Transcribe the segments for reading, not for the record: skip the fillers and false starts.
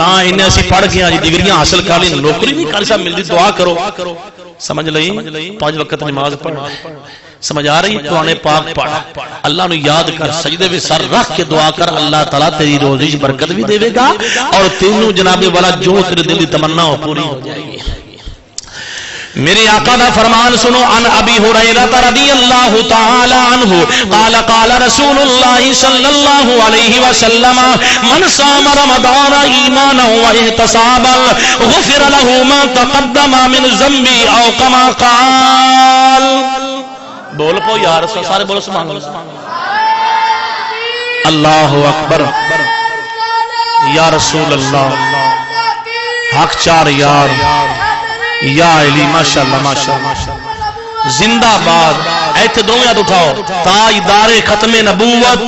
انہیں اسی پڑھ کے آج ڈگریاں حاصل کر لی نوکری نہیں کر سب ملتی دعا کرو سمجھ لئی 5 وقت نماز پڑھ سمجھ آ رہی قرآن پاک پڑھ اللہ نو یاد کر سجدے میں سر رکھ کے دعا کر اللہ تعالیٰ تیری روزی برکت بھی دے گا اور تینوں جناب والا جو تیرے دل کی تمنا ہو پوری ہو جائے گی میرے آقا دا فرمان سنو عن ابی ہریرہ رضی اللہ تعالی عنہ قال قال رسول اللہ صلی اللہ علیہ وسلم من صام رمضان ایمانا واحتسابا غفر له ما تقدم من ذنبه او كما قال بول پو یا رسول سارے بولو سبحان اللہ اللہ اکبر یا رسول اللہ حق چار یار یا علی ماشاءاللہ ماشاءاللہ زندہ باد ایتھے دو ہاتھ اٹھاؤ تاجدار ختم نبوت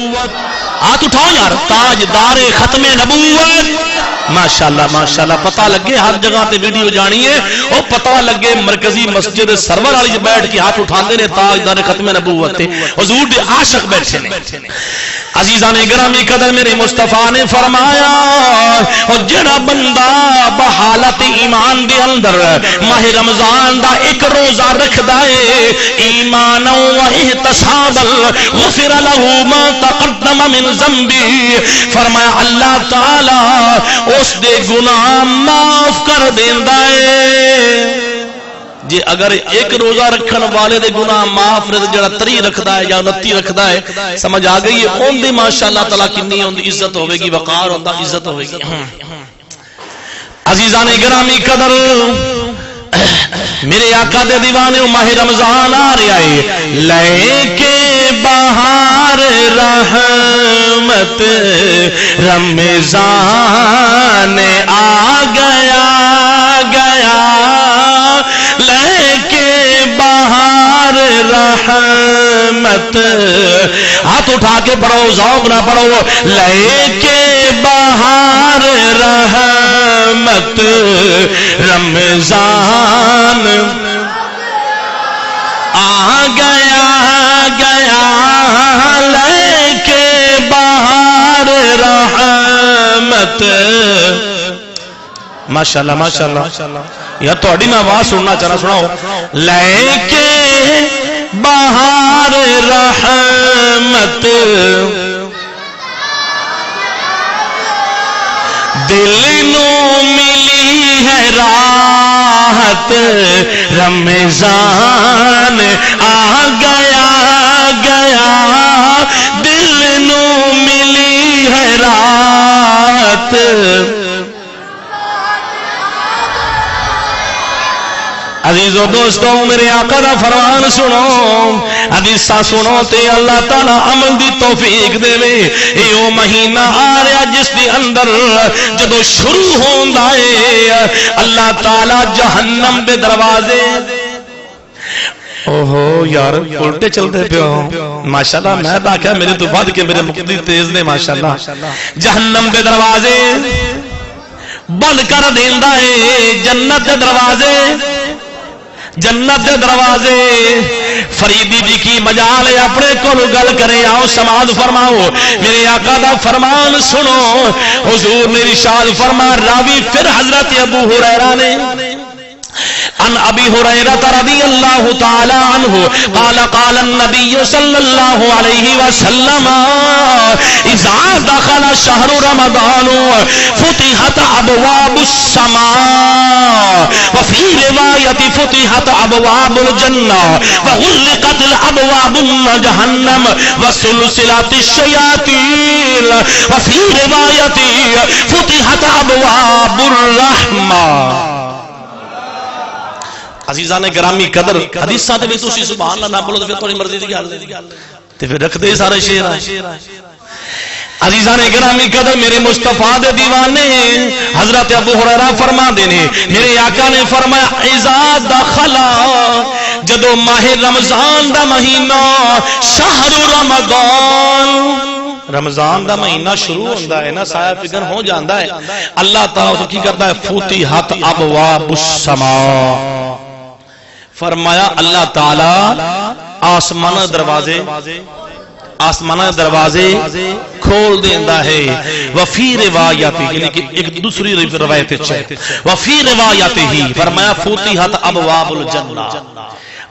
ہاتھ اٹھاؤ یار تاجدار ختم نبوت ماشاءاللہ ماشاءاللہ پتہ لگے ہر جگہ تے ویڈیو جانی ہے او پتہ لگے مرکزی مسجد سرور والی بیٹھ کے ہاتھ اٹھاندے نے تاجدار ختم نبوت تے حضور دے عاشق بیٹھے نے عزیزان گرامی قدر میرے مصطفیٰ نے فرمایا اور جڑا بندہ بحالت ایمان دے اندر ماہ رمضان دا ایک روزہ رکھ دائے ایمان و احتسابا غفر له ما تقدم من ذنبه فرمایا اللہ تعالی اس دے گناہ معاف کر دیندا ہے جی اگر ایک روزہ رکھن والے دے گناہ معاف رہے جڑا 30 رکھدا ہے یا 29 رکھدا ہے سمجھ آ گئی ہے اون دی ماشاءاللہ تعالی کتنی اون دی عزت ہوے گی وقار ہوندا عزت ہوے گی عزیزان گرامی قدر میرے آقا دے دیوانے ماہ رمضان آ رہا ہے لے کے بہار رحمت رمضان آ گیا لے کے بہار رحمت ہاتھ اٹھا کے پڑھو ذوق نہ پڑھو لے کے بہار رحمت رمضان آ گیا لے کے بہار رحمت ماشاءاللہ ماشاءاللہ یا توڑی میں آواز سننا چاہنا سناؤ لے کے بہار رحمت دل نو ملی ہے راحت رمضان آ گیا دل نو ملی ہے راحت عزیزو دوستو میرے آقا دا فرمان سنو حدیثہ سنو تے اللہ تعالی عمل دی توفیق دے وے ایو مہینہ آ رہا جس دی اندر جدو شروع ہوندا ہے اللہ تعالی جہنم دے دروازے اوہو یار الٹے چلتے پہ ہو ماشاءاللہ میں باقیہ میرے تو بعد کے میرے مقتدی تیز نے ماشاءاللہ جہنم دے دروازے بند کر دیندا ہے جنت دے دروازے جنت دے دروازے فریدی جی کی مجال ہے اپنے کو گل کرے آؤ سماعت فرماؤ میرے آقا دا فرمان سنو حضور نے ارشاد فرما راوی پھر حضرت ابو ہریرہ نے عن ابی ہریرہ رضی اللہ تعالی عنہ قال قال النبی صلی اللہ علیہ وسلم اذا دخل شہر رمضان فتحت ابواب السماء وفي روایت فتحت ابواب الجنہ وغلقت الابواب جہنم وسلسلت الشیاطین وفي روایت فتحت ابواب الرحمہ عزیزان گرامی قدر حدیثہ دے بھی تسی سبحان اللہ نہ بولو تو پھر تھوڑی مرضی دی گل تے پھر رکھ دے سارے شعر عزیزان گرامی قدر میرے مصطفیٰ دے دیوانے حضرت ابو ہریرہ فرما دینے میرے آقا نے فرمایا اذا دخلا جدو ماہ رمضان دا مہینہ شہر رمضان رمضان دا مہینہ شروع ہوندہ ہے نا سایہ فکر ہو جاندہ ہے اللہ تعالیٰ کی کرتا ہے فتحت ابواب السماء فرمایا اللہ تعالی آسمان دروازے آسمانہ دروازے کھول دیندا ہے وفی روایت یعنی کہ ایک دوسری روایت ہے وفی روایت ہی فرمایا فتحت ابواب الجنہ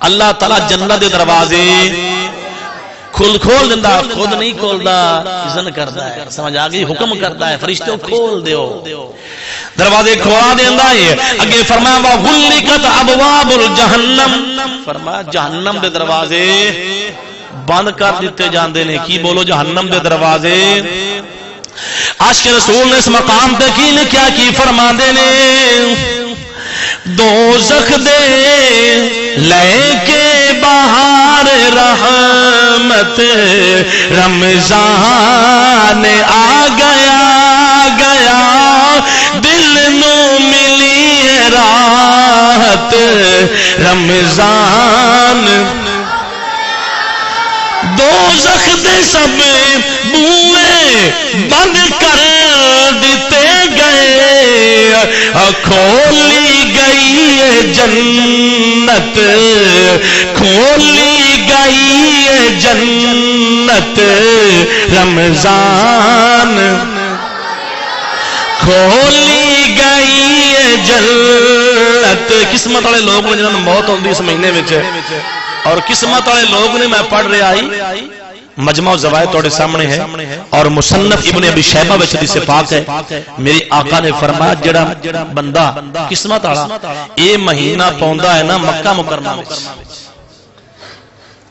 اللہ تعالی جنت دے دروازے کھول دیندا خود نہیں کھولدا اذن کردا ہے سمجھ آ گئی حکم کردا ہے فرشتوں کھول دیو دروازے کھولا دیندا ہے اگے فرمایا وغلقت ابواب الجہنم فرمایا جہنم دے دروازے بند کر دیتے جاندے نے کی بولو جہنم دے دروازے عاشق رسول نے اس مقام پہ کی لکھیا کی فرماندے نے دوزخ دے لے کے بہار رحمت رمضان آ گیا دل نو ملی راحت رمضان دوزخ دے سب بوئے بند کر دیتے گئے کھولی گئی جنت کھولی گئی جنت رمضان کھولی گئی جنت قسمت والے لوگ نے جنہوں نے موت ہوندی اس مہینے وچ اور قسمت والے لوگ نے میں پڑھ رہا آئی مجمع الزوائد توڑے سامنے ہے اور مصنف ابن ابی شیبہ وچ حدیث پاک ہے میری آقا نے فرمایا جڑا بندہ قسمت والا اے مہینہ پوندا ہے نا مکہ مکرمہ وچ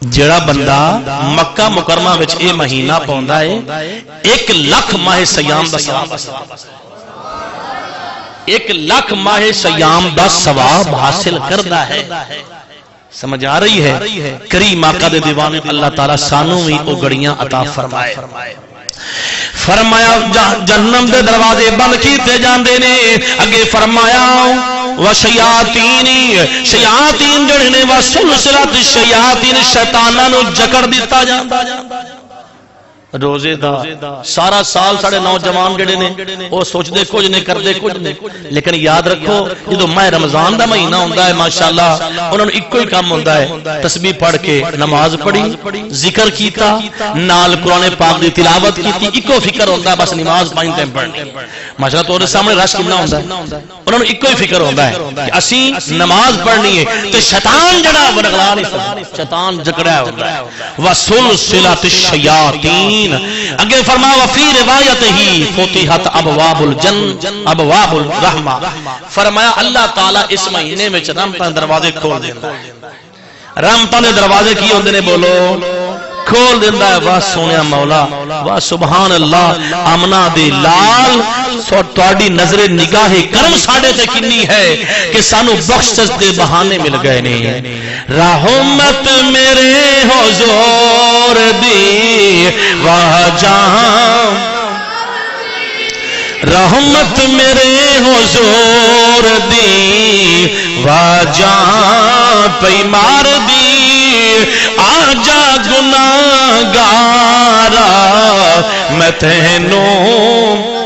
جڑا بندہ مکہ مکرمہ وچ اے مہینہ پوندا ہے 1,00,000 ماہ سیام دا ثواب 1,00,000 ماہ سیام دا ثواب حاصل کردا ہے سمجھ آ رہی ہے کریم آقا دے دیوانے اللہ تعالیٰ سانوں بھی او گڑیاں عطا فرمائے فرمایا جہنم دے دروازے بند کیتے جاندے نے اگے فرمایا شیاطین جڑے نے وسلسلۃ الشیاطین شیطاناں نو جکڑ دتا جاندا روزے دا سارا سال ساڑھے نوجوان جڑے نے وہ سوچتے کچھ نہیں کرتے کچھ نہیں لیکن یاد رکھو جدو ماہ رمضان دا مہینہ ہوتا ہے ماشاءاللہ انہوں نے ایک کوئی کام ہوتا ہے تسبیح پڑھ کے نماز پڑھی ذکر کیتا نال قرآن پاک دی تلاوت کیتی ایکو فکر ہوتا ہے بس نماز 5 ٹائم پڑھنی ماشاءاللہ تو سامنے رش کتنا ہوتا ہے انہوں نے ایک کوئی فکر ہوتا ہے کہ اسی نماز پڑھنی ہے تو شیطان جڑا ونگلا نہیں سکتا شیطان جکڑا ہوتا ہے وسلسلۃ الشیاطین اگے فرمایا وفی روایت ہی فتحت ابواب الجن ابواب الرحمہ فرمایا اللہ تعالی اس مہینے میں رحمتاں دروازے کھول دیندا ہے رحمتاں دے دروازے کی ہوندے نے بولو کھول دیندا ہے واہ سونیا مولا واہ سبحان اللہ آمنہ دے لال تہاڈی نظر نگاہ کرم ساڈے تے کنی ہے کہ سانو بخشش دے بہانے مل گئے نے رحمت میرے حضور دی واہ جان رحمت میرے حضور دی واہ جان پئی مار دی آجا گناہگارا میں تینوں